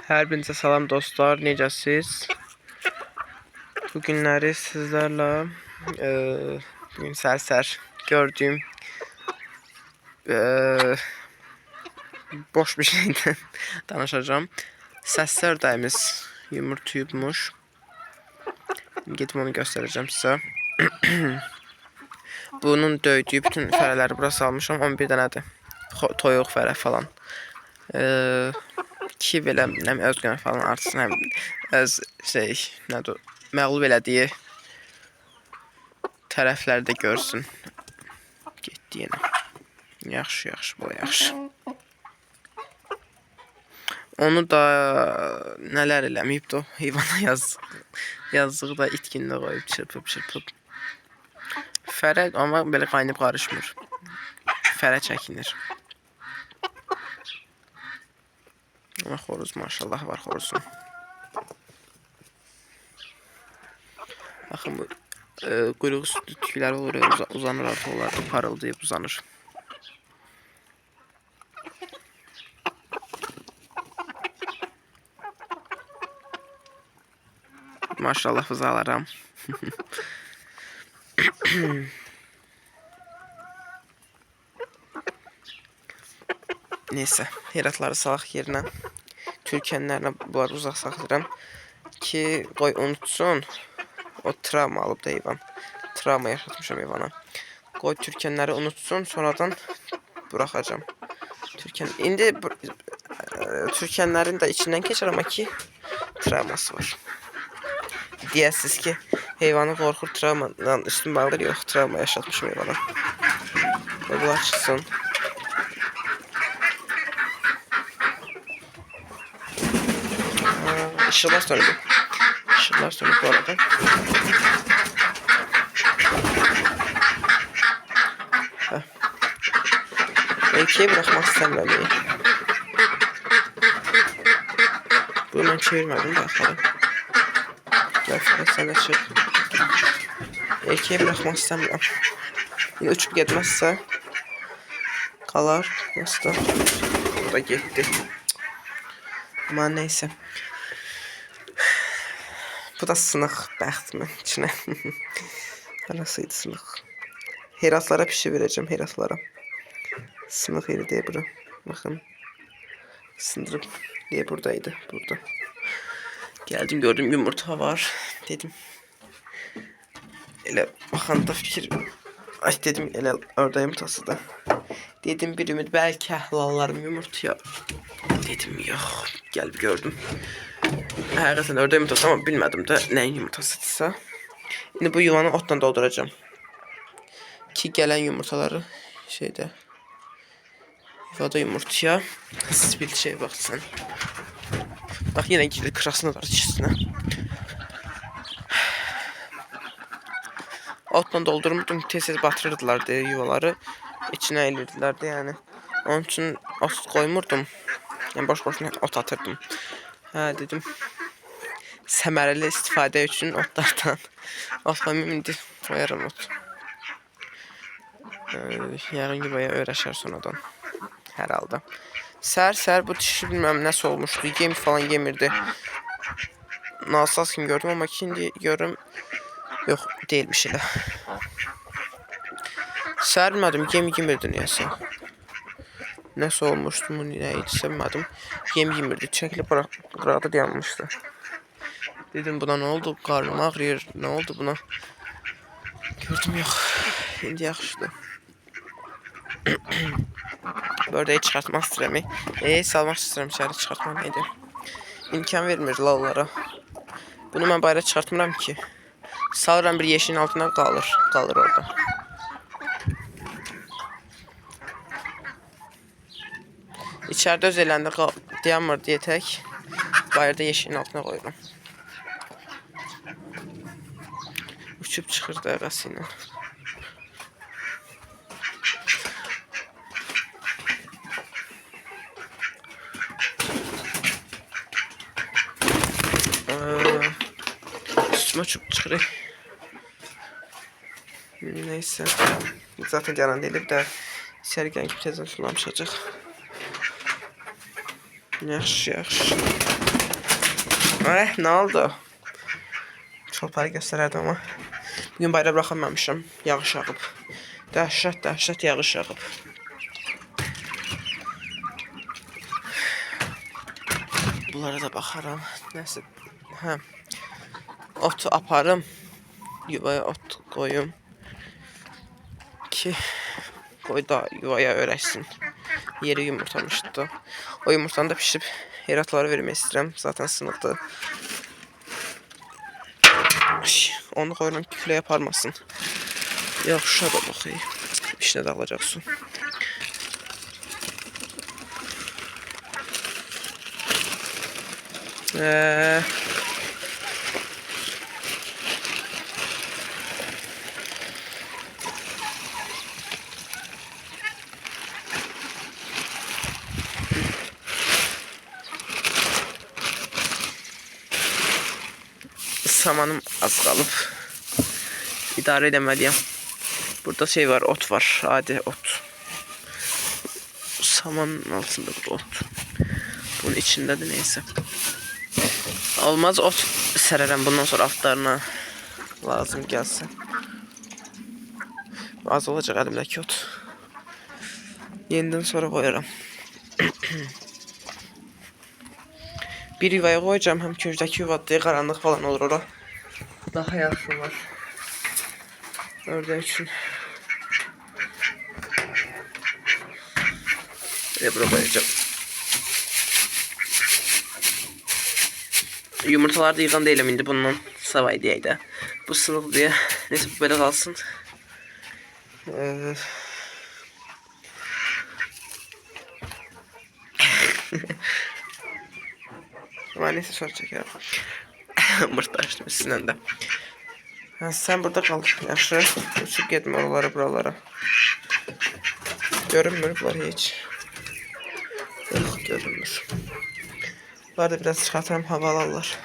Hər birinizə salam dostlar, necəsiz? Bu günləri sizlərlə bugün səhər gördüyüm boş bir şeydən danışacağım. Səslər dəyimiz yumurtayıbmış. Gedim onu göstərəcəm sizə. Bunun döydüyü bütün fərələri bura salmışam, 11 dənədir. Toyuq fərə falan. Ki belə özgən falan artsın, həm öz nədir, məğlub elədiyi tərəfləri də görsün. Getdi yenə. Yaxşı, bu yaxşı. Onu da nələr eləməyibdi o heyvana yazdığı da itkinlə qoyub çırpıb. Fərə amma belə qaynıb qarışmır. Fərə çəkinir. Ama xoruz maşallah var xoruzun. Baxın bu quyruq üstü tükləri olur, uzanır artıq, onlar da parıldayıb uzanır. Maşallah buzalaram. Neyse, heratları salaq yerinə. Türkənlərlə bunları uzaq saxlayıram ki, qoy unutsun. O travma alıb da heyvan. Travma yaşatmışam heyvana. Qoy türkənləri unutsun, sonradan buraxacam. İndi türkənlərin də içindən keçər, amma ki, travması var. Deyəsiz ki, heyvanı qorxur, travmadan üstün bağlıdır. Yox, travma yaşatmışam heyvana. Qoy bunlar çıxsın. Işıqlar sönüb. Işıqlar sönüb bu arada. Erkeği bırakmak istəmirəm. Bunu mən çevirmədim də axarı. Gəl Fərəd, sən də çıx. Erkeği bırakmak istəmirəm. Yine uçup getməzsə qalar. Nasıl da? O da getdi. Ama neyse. Bu da sınıq bəxtimin içinə. Arasıydı sınıq. Heratlara pişi verəcəm, heratlara. Sınıq yeri deyə bura. Baxın. Sındırıb. Deyə buradaydı. Burada. Geldim, gördüm yumurta var. Dedim. Elə baxanda fikir. Ay dedim, elə orada yumurtası da. Dedim bir ümid, belki əhlallarım yumurtaya. Dedim yox. Gəlib gördüm. Həqiqətən ördək yumurtası, amma bilmədim də nəyin yumurtasıdırsa. İndi bu yuvanı otla dolduracağım. Ki gələn yumurtaları şeydə yuvada yumurtaya. Siz bir şey baxsan. Bax yenə girir kırasına var içərisinə. Otla doldurmurdum, tez batırırdılar deyə yuvaları. İçinə əyilirdilər də yəni. Onun üçün ot qoymurdum. Yəni boş-boşuna ot atırdım. Hə dedim. Səmərəli istifadə üçün otlardan. Otlamım indi koyarım ot. Yağın yuvaya öyrəşər sonradan. Hər halda. Səhər bu dişi bilməm nəsə olmuşdu. Yem falan yemirdi. Nasaz kimi gördüm, amma indi görürüm. Yox, deyilmiş elə. Səhər bilmədim, yem yemirdi niyəsə. Nəsə olmuşdu, nə idisə bilmədim. Yem yemirdi, çəkilib qıraqda dayanmışdı. Dedim buna ne oldu? Karnım ağrıyor. Ne oldu buna? Gördüm yok. İndi yaxşıdır. Bördəyi çıxartmaq istəyirəm. Salmaq istəyirəm içəri, çıxartmaq neydi? İmkan vermir lallara. Bunu mən bayra çıxartmıram ki. Salıram bir yeşiğin altına qalır orada. İçəridə öz eləndə dayanmır deyə tək bayırda yeşiğin altına qoyuram. Uçup çıxır dəqiqəsi ilə. Üstüme uçup çıxır. Neyse. Zaten yanan deyilib də içəri gələn kimi tezdən sulamışacaq. Yaxşı, yaxşı. Ne oldu? Çolparı göstərərdim ama. Bugün bayra bıraxamamışam. Yağış yağıb. Dəhşət yağış yağıb. Bunlara da baxaram. Nəsə. Hə. Ot aparım. Yuvaya ot koyum. Ki koy da yuvaya öyrəşsin. Yeri yumurtamışdı. O yumurtanı da pişirib heratlara vermək istəyirəm. Zaten sınıqdı. Onu koyuram ki küləyə aparmasın. Yaxşı da baxayım. İşinə dağılacaq su. Samanım az qalıb. İdarə edəməliyəm. Burada şey var, ot var. Adi ot. Samanın altında bu ot. Bunun içindədir neysə. Olmaz ot sərərəm bundan sonra altlarına. Lazım gəlsin. Az olacaq əlimdəki ot. Yenidən sonra koyarım. Bir yuvaya koyacağım. Hem köşdəki yuvada qaranlıq falan olur ora. Daha yaxşı var. Ördək üçün. Bura koyacağım. Yumurtalar da yığan değilim indi bundan. Savay deyək də. Bu sınıq deyə. Neyse bu belə qalsın. Ama neyse sonra çekerim. Mırtlaştım sizden de. Ha, sen burada kal. Yaxşı. Uçup gitme oralara buralara. Görünmür bunlar hiç. Yok görünmür. Bunları da biraz çıkartalım havalarlar.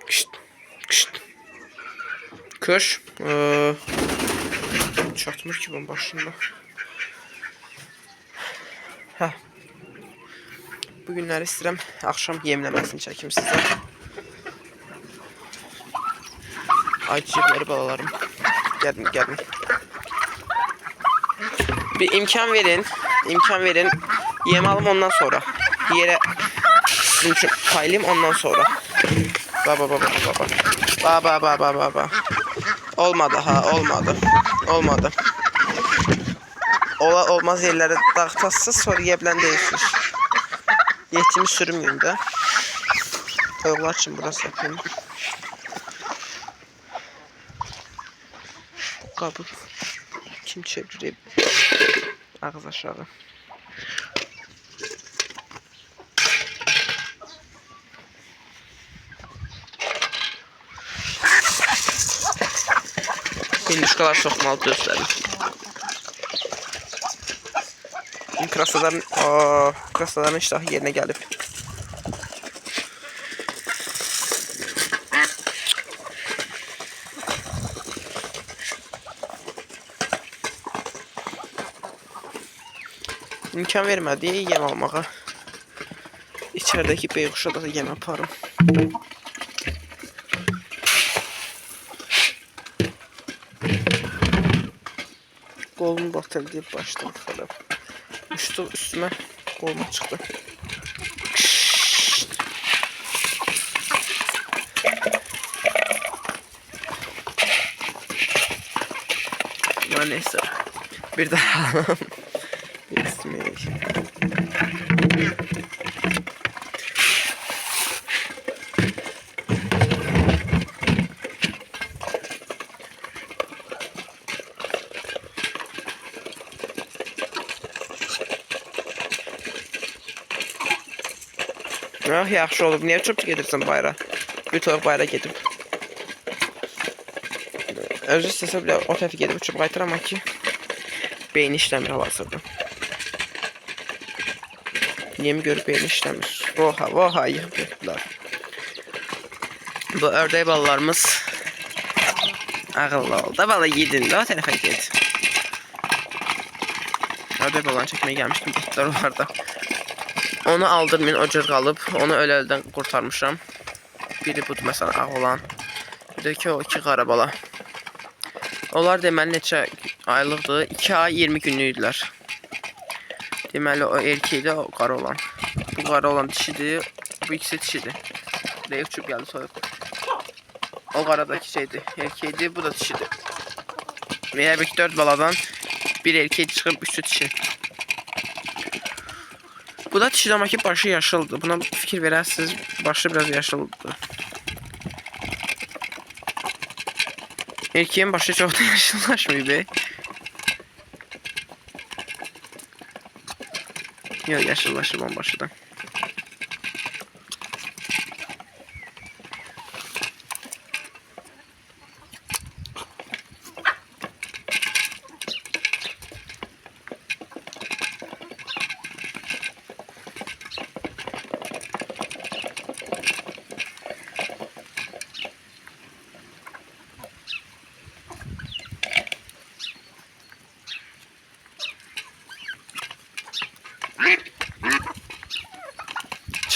Kışt. Kışt. Kış. Çatmır ki bunun başında. Hə. Bugünləri istəyirəm axşam yemləməsini çəkim sizə. Acıqları balalarım. Gəlin. Bir imkan verin. Yem alım ondan sonra. Yerə sizin üçün paylayayım ondan sonra. Baba. Olmadı ha, olmadı. Olmaz yerlere dağıtasız sonra yeblen değişir. Yetimi sürmeyeyim de. Tavuklar için burası yapayım. Kabul. Kim çevireyim? Ağız aşağı. Hinduşkalar sokmalı gözlerim. Krasaların iştahı yerine gelip. İmkan vermedi yem almağa. İçerideki beykuşa da yem yaparım. Kolumu batır deyip başladım falan. Üstüme kolum çıktı. Ama neyse. Bir daha alalım. Ah, yaxşı olub. Niyə uçub gedirsən bayra? Bir toyuq bayra gedib. Özü istəsə bile o tərəfə gedib uçub qaytar amma ki beyni işləmir hal-hazırda. Yemi görüb beyni işləmir. Voha yığıb getdilər. Bu ördək balalarımız ağıllı oldu. Bala yedin də o tərəfə ged. ördək balanı çəkməyə gəlmişdim. Getdilər onlar da. Onu aldırmayın, o cür qalıb. Onu öl-əldən qurtarmışam. Biri budur məsələn ağ olan. Bir də ki o 2 qara bala. Onlar deməli neçə aylıqdır? 2 ay 20 günlükdülər. Deməli o erkəkdir, o qara olan. Bu qara olan dişidir, bu ikisi dişidir. Buraya uçub gəldi soyuq. O qaradakı şeydir, erkəkdir, bu da dişidir. Və hər bir 4 baladan bir erkək çıxıb 3 dişi. Bu da dişidir amma ki başı yaşıldır. Buna fikir verərsiniz, başı biraz yaşıldır. Erkeğin başı çok da yaşlılaşmıyor. Yok yaşlılaşır on başıdan.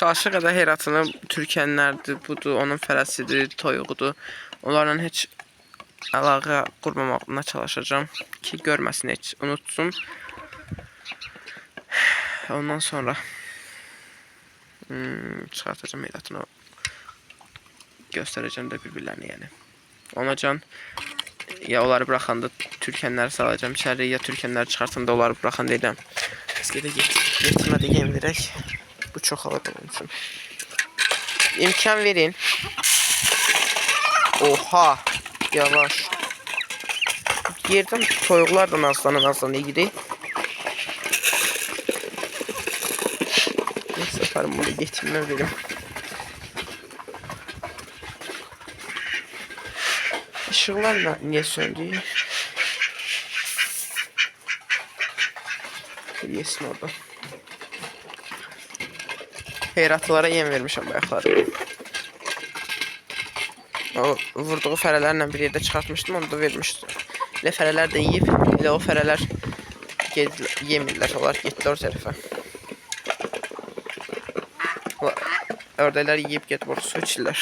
Çalışır qədər Heratını Türkənlərdir, budur, onun fərəsidir, toyuğudur. Onlarla heç əlaqə qurmamağına çalışacağım ki, görməsin heç, unutsun. Ondan sonra çıxartacağım Heratını, göstərəcəm də bir-birlərini yəni. Onacan ya onları bıraxanda Türkənləri salacağım içəri, ya Türkənləri çıxartanda onları bıraxan deyirəm. Biz gedə getirmədə yem verək. Bu çok alır onun için. İmkan verin. Oha. Yavaş. Yerden toyuqlardan aslanı gidiyor. Ne seferim bunu getirmem benim. Işıklar niye söndü? Yesin orada. Heyratlara yem vermişəm bayaqları. O vurduğu fərələrlə bir yerdə çıxartmışdım, onu da vermişdim. Elə fərələr də yiyib, elə o fərələr yemirlər, onlar getdilər o tərəfə. Ördəklər yiyib gedib orada su içirlər.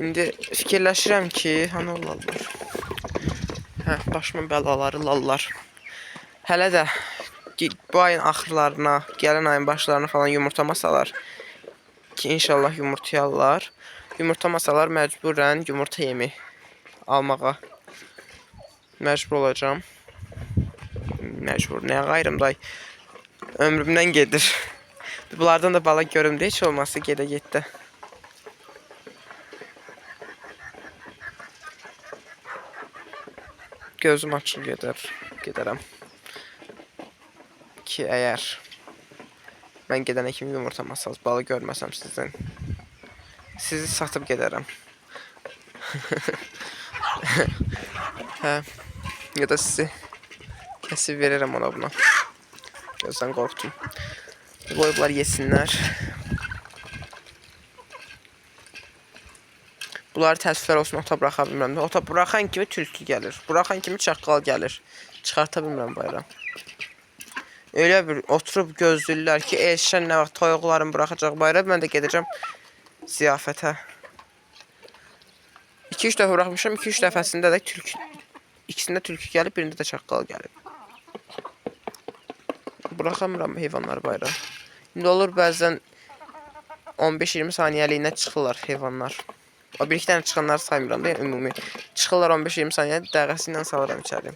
İndi fikirləşirəm ki, hani olarlar. Başımın bəlaları lallar. Hələ də bu ayın axırlarına, gələn ayın başlarına falan yumurtlamasalar ki, inşallah yumurtlayarlar. Yumurtlamasalar məcburən yumurta yemi almağa məcbur olacağım. Məcbur, nəyə qayrım day? Ömrümdən gedir. Bunlardan da bala görüm də heç olmazsa gedə-getdə. Gözüm açıq gedərəm ki, əgər mən gedənə kimi yumurtlamasanız, balı görməsəm sizdən, sizi satıb gedərəm. Hə, ya da sizi kəsib verirəm ona buna. Gözdən qorxdum. Qoyublar yesinlər. Bunları təəssüflər olsun, ota bıraxa bilmirəm. Ota bıraxan kimi tülkü gəlir. Bıraxan kimi çaqqal gəlir. Çıxarta bilmirəm bayram. Öyle bir oturub gözləyirlər ki, eşən nə vaxt toyuqlarımı bıraxacaq bayram. Mən də gedəcəm ziyafətə. 2-3 dəfə bıraxmışam. 2-3 dəfəsində də tülkü, ikisində tülkü gəlib, birində də çaqqal gəlib. Bıraxamıram heyvanları bayram. İndi olur bəzən 15-20 saniyəliyinə çıxırlar heyvanlar. O bir-iki dənə çıxanları saymıram da, yəni ümumi. Çıxırlar 15-20 saniyə, dəqiqəsi ilə salıram içəri.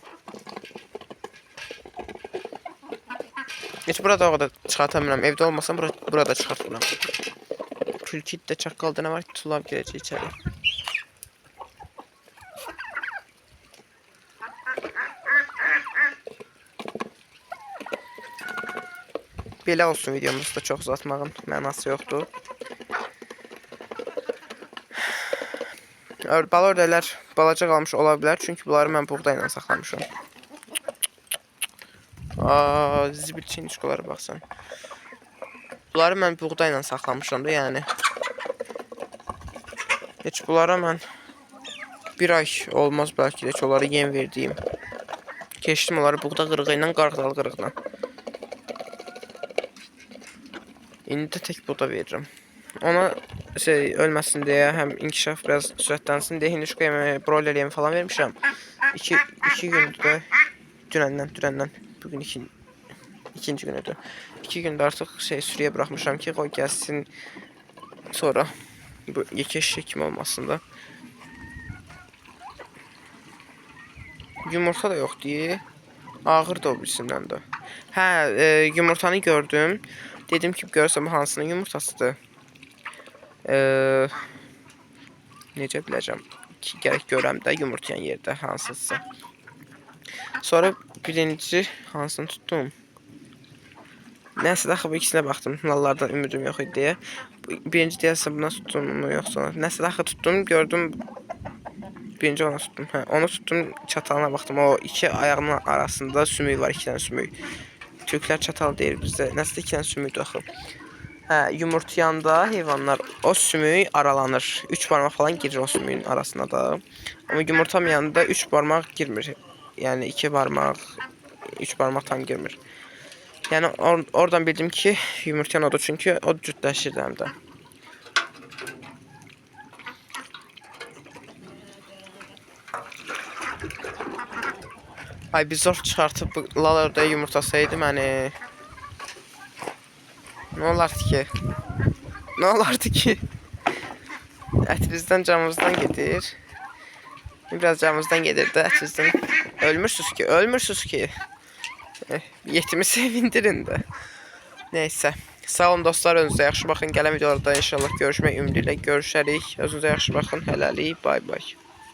Heç burada o qədər çıxartamıram. Evdə olmasam burada çıxartmıram. Tülkü də çaqqalda nə var ki, tulab girəcək içəri. Belə olsun videomuzda çox uzatmağın mənası yoxdur. Bala ördəklər balaca qalmış ola bilər, çünki bunları mən buğda ilə saxlamışam. Zibil çinişkolara baxsan. Bunları mən buğda ilə saxlamışam da, yəni. Heç bunlara mən bir ay olmaz belki de ki, onlara yem verdiğim. Keçdim onları buğda qırığı ilə, qarğıdalı qırığına. İndi də tek buğda veririm. Ona ölməsin deyə, həm inkişaf biraz sürətlənsin deyə hinduşka yeməyi, broiler yemi falan vermişəm. 2 gündür də dünəndən bugün ikinci günüdür. 2 gündür artıq sürüyə buraxmışam ki, qoy gəlsin. Sonra bu yekəşik kimi olmasın da. Yumurta da yoxdur. Ağır da o birisindən də. Hə, yumurtanı gördüm. Dedim ki, görsəm hansının yumurtasıdır. Necə biləcəm ki, gərək görəm də yumurtlayan yerdə hansısa. Sonra birinci hansını tuttum. Nəsə daxı bu ikisinə baxdım. Lallardan ümidim yox idi deyə. Birinci deyəsə buna tutdum mu yoxsa. Nəsə daxı tutdum, gördüm. Birinci ona tutdum. Hə, onu tutdum, çatalına baxdım. O iki ayağının arasında sümük var, 2 dənə sümük. Türklər çatal deyir bizdə. Nəsə də 2 dənə sümükdür axı. Hə, yumurtlayanda heyvanlar o sümük aralanır. 3 barmaq falan girir o sümüyün arasına da. Amma yumurtlamayanda 3 barmaq girmir. Yəni 2 barmaq, 3 barmaq tam girmir. Yəni oradan bildim ki, yumurtlayan odur, çünki o cütləşir həm də. Ay, bir zor çıxartıb lal ördəyi yumurtasaydı məni. Nə olardı ki? Nə olardı ki? Ətimizdən canımızdan gedir. Biraz canımızdan gedir də ətimizdən. Ölmürsüz ki. Yetimi sevindirin də. Neyse. Sağ olun dostlar, özünüzə yaxşı baxın. Gələn videolarda inşallah görüşmək ümidi ilə görüşərik. Özünüzə yaxşı baxın. Hələlik, bay bay.